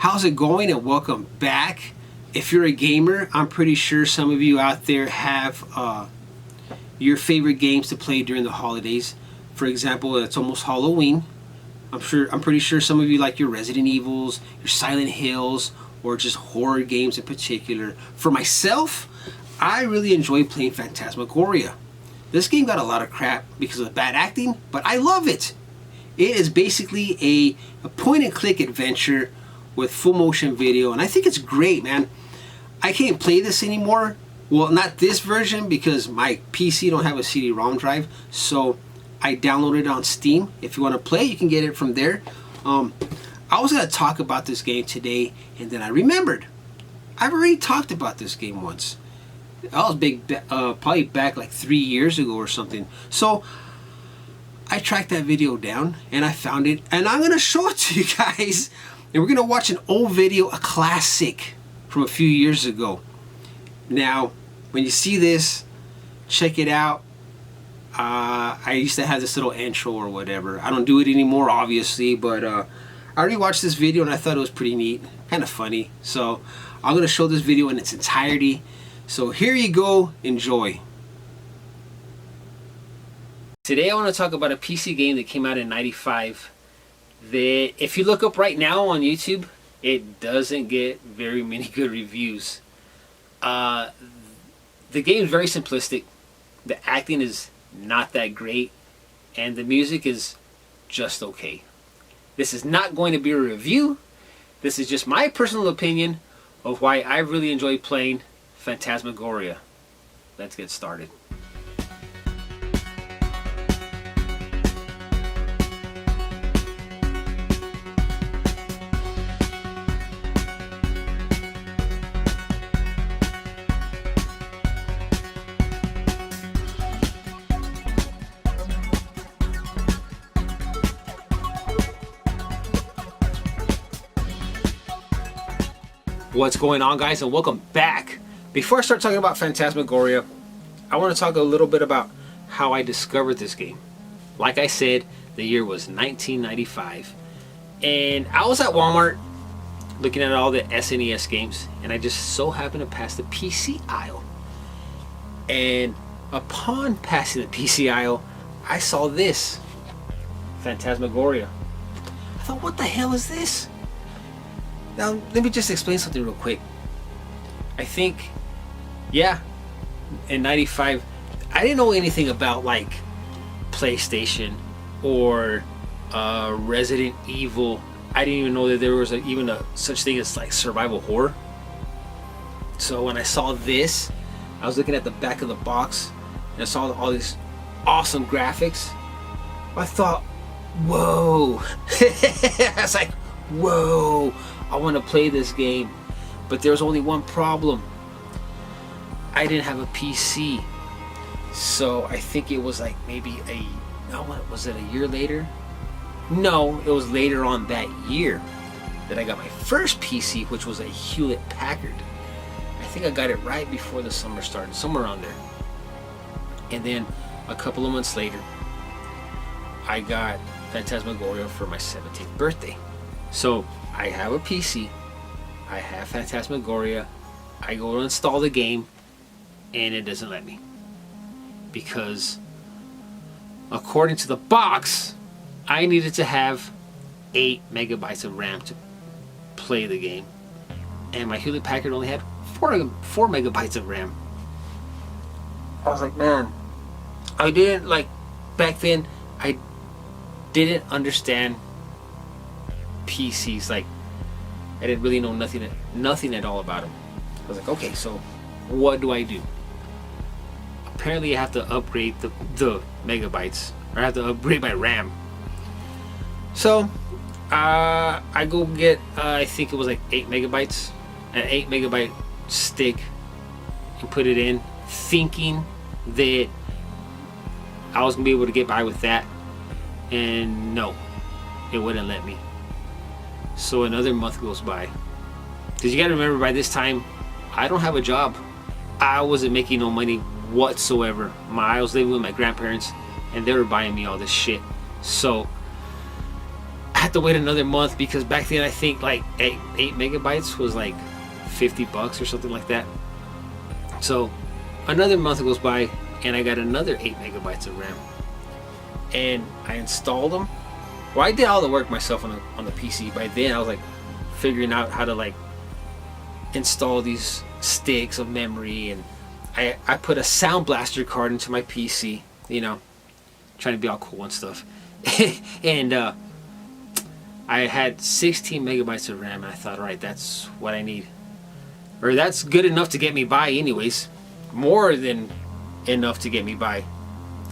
How's it going, and welcome back. If you're a gamer, I'm pretty sure some of you out there have your favorite games to play during the holidays. For example, it's almost Halloween. I'm pretty sure some of you like your Resident Evils, your Silent Hills, or just horror games in particular. For myself, I really enjoy playing Phantasmagoria. This game got a lot of crap because of the bad acting, but I love it. It is basically a point-and-click adventure with full motion video, and I think it's great, man. I can't play this anymore. Well, not this version because my PC don't have a CD-ROM drive, so I downloaded it on Steam. If you want to play, you can get it from there. I was going to talk about this game today, and then I remembered. I've already talked about this game once. I was probably back like 3 years ago or something. So I tracked that video down and I found it, and I'm going to show it to you guys. And we're going to watch an old video, a classic from a few years ago. Now, when you see this, check it out. I used to have this little intro or whatever. I don't do it anymore, obviously, but I already watched this video and I thought it was pretty neat, kind of funny. So I'm going to show this video in its entirety. So here you go, enjoy. Today I want to talk about a PC game that came out in '95 that, if you look up right now on YouTube, it doesn't get very many good reviews. The game is very simplistic. The acting is not that great, and the music is just okay. This is not going to be a review. This is just my personal opinion of why I really enjoy playing Phantasmagoria. Let's get started. What's going on, guys, and welcome back. Before I start talking about Phantasmagoria, I want to talk a little bit about how I discovered this game. Like I said, the year was 1995, and I was at Walmart looking at all the SNES games, and I just so happened to pass the PC aisle. And upon passing the PC aisle, I saw this, Phantasmagoria. I thought, what the hell is this? Now, let me just explain something real quick. I think, yeah, in '95, I didn't know anything about like PlayStation or Resident Evil. I didn't even know that there was even a such thing as like survival horror. So when I saw this, I was looking at the back of the box and I saw all these awesome graphics. I thought, whoa. I was like, whoa, I want to play this game. But there's only one problem. I didn't have a PC. So I think it was like maybe what was it, a year later? No, it was later on that year that I got my first PC, which was a Hewlett Packard. I think I got it right before the summer started, somewhere around there. And then a couple of months later, I got Phantasmagoria for my 17th birthday. So I have a PC, I have Phantasmagoria, I go to install the game, and it doesn't let me. Because according to the box, I needed to have 8 megabytes of RAM to play the game. And my Hewlett Packard only had 4 megabytes of RAM. I was like, man, I didn't, like, back then, I didn't understand PCs. Like, I didn't really know nothing at all about them. I was like, okay, so what do I do? Apparently I have to upgrade the megabytes, or I have to upgrade my RAM. So I go get I think it was like 8 megabytes, an 8 megabyte stick, and put it in, thinking that I was gonna be able to get by with that, and no, it wouldn't let me. So another month goes by, because you gotta remember, by this time I don't have a job. I wasn't making no money whatsoever. I was living with my grandparents, and they were buying me all this shit. So I had to wait another month because back then I think like 8 megabytes was like $50 or something like that. So another month goes by and I got another 8 megabytes of RAM, and I installed them. Well, I did all the work myself on the PC. By then I was like figuring out how to like install these sticks of memory, and I put a Sound Blaster card into my PC, you know, trying to be all cool and stuff. And I had 16 megabytes of RAM, and I thought, all right, that's what I need, or that's good enough to get me by anyways, more than enough to get me by.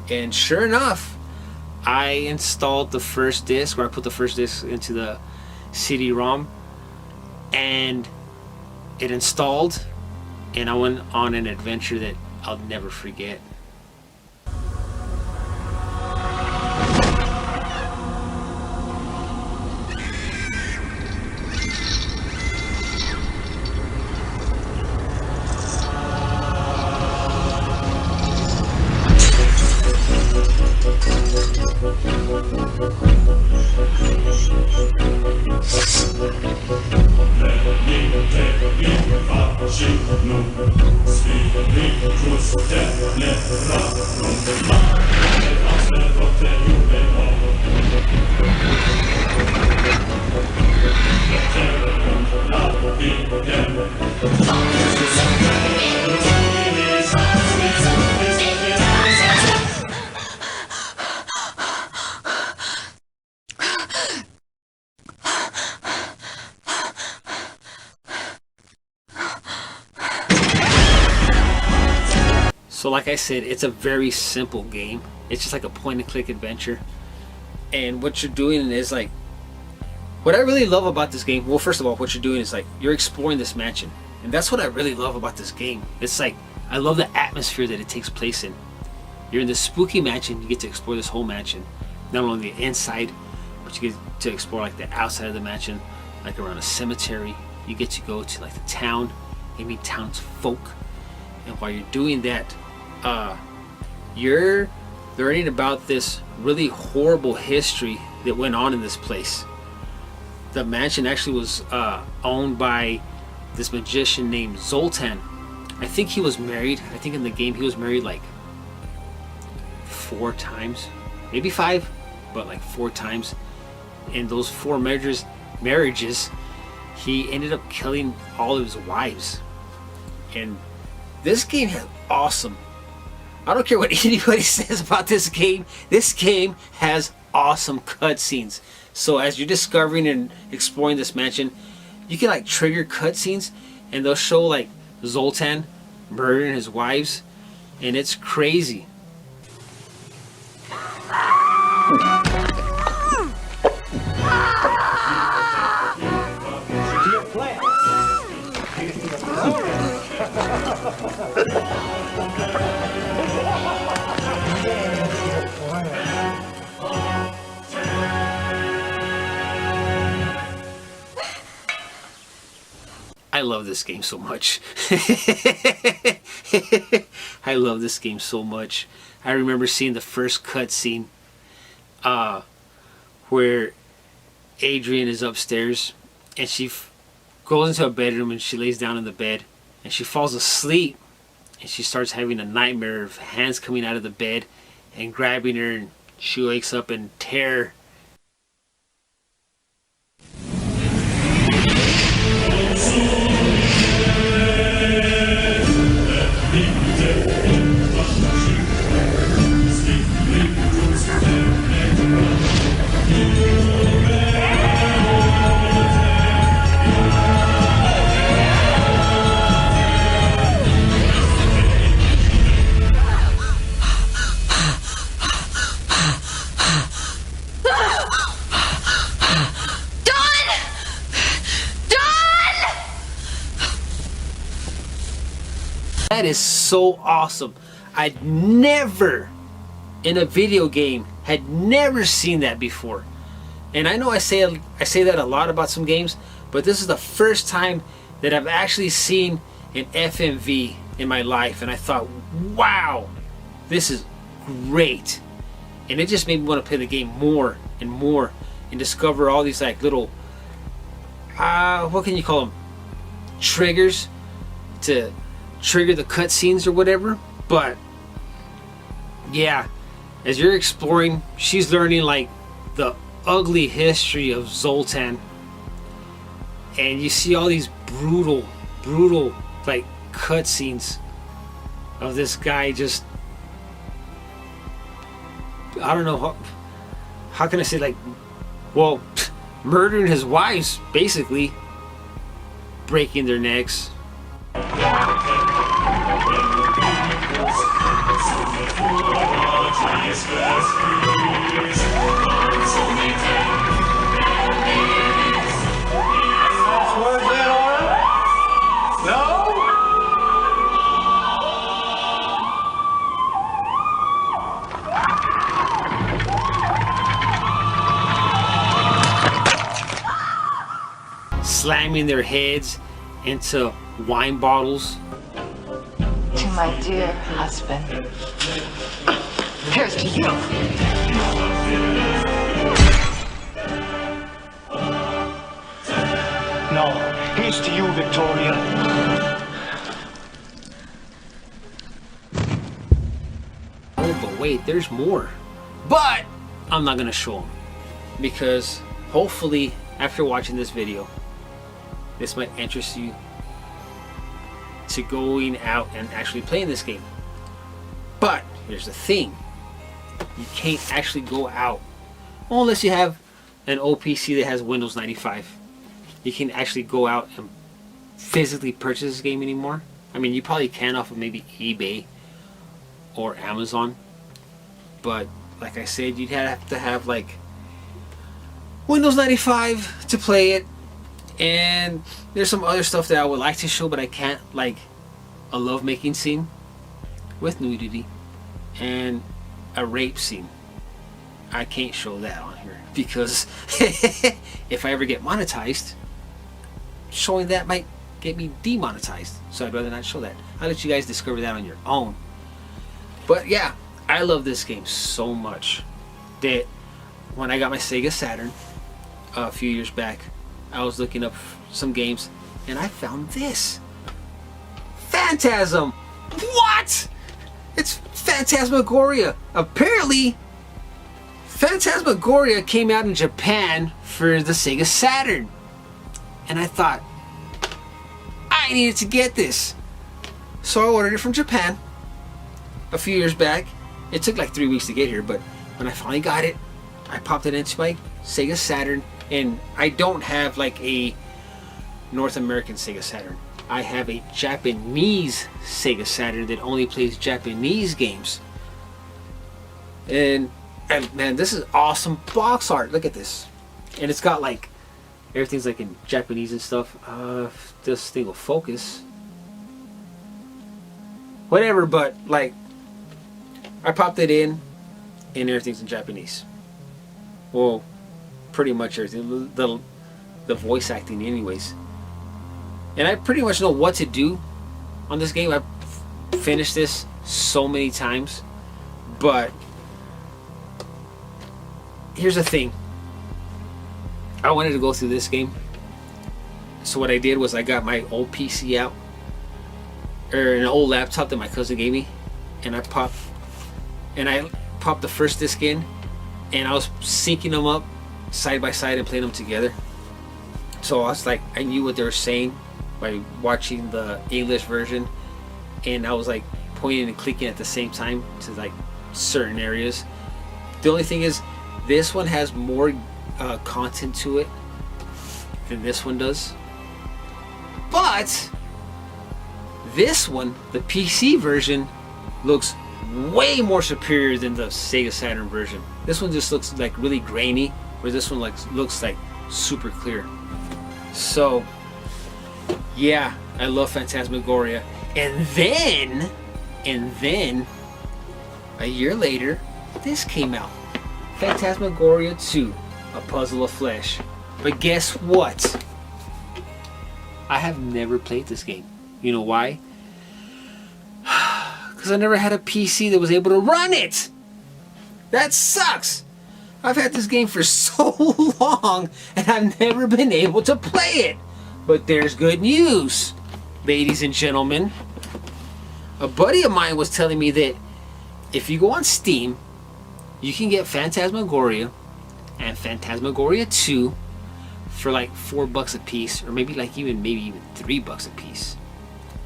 And sure enough, I installed the first disc, or I put the first disc into the CD-ROM, and it installed, and I went on an adventure that I'll never forget. So like I said, it's a very simple game. It's just like a point and click adventure. And what you're doing is like, what I really love about this game, well, first of all, what you're doing is like, you're exploring this mansion. And that's what I really love about this game. It's like, I love the atmosphere that it takes place in. You're in this spooky mansion, you get to explore this whole mansion. Not only the inside, but you get to explore like the outside of the mansion, like around a cemetery. You get to go to like the town, and meet townsfolk. And while you're doing that, you're learning about this really horrible history that went on in this place. The mansion actually was owned by this magician named Zoltan. I think he was married. I think in the game he was married like 4 times, maybe 5, but like 4 times. In those 4 marriages, he ended up killing all of his wives. And this game has awesome, I don't care what anybody says about this game has awesome cutscenes. So as you're discovering and exploring this mansion, you can like trigger cutscenes, and they'll show like Zoltan murdering his wives, and it's crazy. I love this game so much. I love this game so much. I remember seeing the first cutscene where Adrian is upstairs and she goes into a bedroom and she lays down in the bed and she falls asleep, and she starts having a nightmare of hands coming out of the bed and grabbing her, and she wakes up in terror. That is so awesome. I'd never, in a video game, had never seen that before. And I know I say that a lot about some games, but this is the first time that I've actually seen an FMV in my life, and I thought, wow, this is great. And it just made me want to play the game more and more and discover all these like little what can you call them, triggers to trigger the cutscenes or whatever. But yeah, as you're exploring, she's learning like the ugly history of Zoltan, and you see all these brutal like cutscenes of this guy just, I don't know how can I say, like, well, murdering his wives, basically breaking their necks. Slamming their heads into wine bottles. To my dear husband. Here's to you. No, here's to you, Victoria. Oh, but wait, there's more. But I'm not gonna show them, because hopefully after watching this video, this might interest you to going out and actually playing this game. But here's the thing, you can't actually go out unless you have an old PC that has Windows 95. You can actually go out and physically purchase this game anymore. I mean, you probably can off of maybe eBay or Amazon, but like I said, you'd have to have like Windows 95 to play it. And there's some other stuff that I would like to show, but I can't, like a lovemaking scene with nudity and a rape scene. I can't show that on here because if I ever get monetized, showing that might get me demonetized. So I'd rather not show that. I'll let you guys discover that on your own. But yeah, I love this game so much that when I got my Sega Saturn a few years back, I was looking up some games and I found this. Phantasm! What? It's Phantasmagoria. Apparently, Phantasmagoria came out in Japan for the Sega Saturn. And I thought, I needed to get this. So I ordered it from Japan a few years back. It took like 3 weeks to get here, but when I finally got it, I popped it into my Sega Saturn. And I don't have like a North American Sega Saturn. I have a Japanese Sega Saturn that only plays Japanese games. And man, this is awesome box art. Look at this. And it's got like, everything's like in Japanese and stuff. This thing will focus. Whatever, but like, I popped it in and everything's in Japanese. Well, pretty much everything, the voice acting anyways. And I pretty much know what to do on this game. I've finished this so many times, but here's the thing, I wanted to go through this game. So what I did was I got my old PC out, or an old laptop that my cousin gave me, and I popped the first disc in, and I was syncing them up side by side and playing them together. So I was like, I knew what they were saying by watching the English version, and I was like pointing and clicking at the same time to like certain areas. The only thing is, this one has more content to it than this one does, but this one, the PC version, looks way more superior than the Sega Saturn version. This one just looks like really grainy, where this one looks like super clear. So yeah, I love Phantasmagoria. And then a year later, this came out, Phantasmagoria 2, A Puzzle of Flesh. But guess what? I have never played this game. You know why? Because I never had a PC that was able to run it. That sucks. I've had this game for so long and I've never been able to play it. But there's good news, ladies and gentlemen. A buddy of mine was telling me that if you go on Steam, you can get Phantasmagoria and Phantasmagoria 2 for like $4 a piece, or maybe even $3 a piece.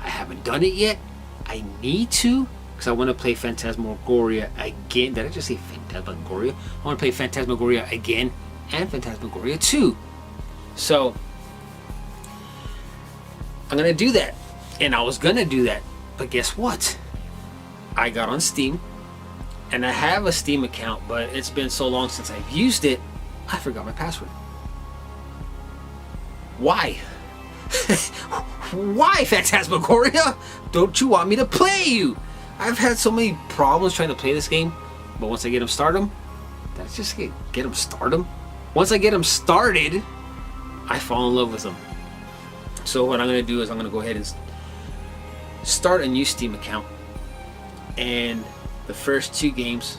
I haven't done it yet. I need to, because I want to play Phantasmagoria again. Did I just say Phantasmagoria? I want to play Phantasmagoria again and Phantasmagoria 2. So I'm gonna do that, and I was gonna do that, but guess what? I got on Steam, and I have a Steam account, but it's been so long since I've used it, I forgot my password. Why? Why, Phantasmagoria? Don't you want me to play you? I've had so many problems trying to play this game, but once I get them started, that's just get them started. Once I get them started, I fall in love with them. So what I'm going to do is I'm going to go ahead and start a new Steam account, and the first 2 games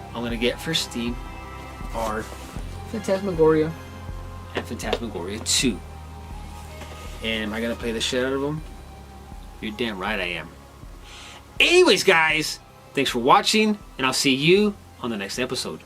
I'm going to get for Steam are Phantasmagoria and Phantasmagoria 2. And am I going to play the shit out of them? You're damn right I am. Anyways, guys, thanks for watching, and I'll see you on the next episode.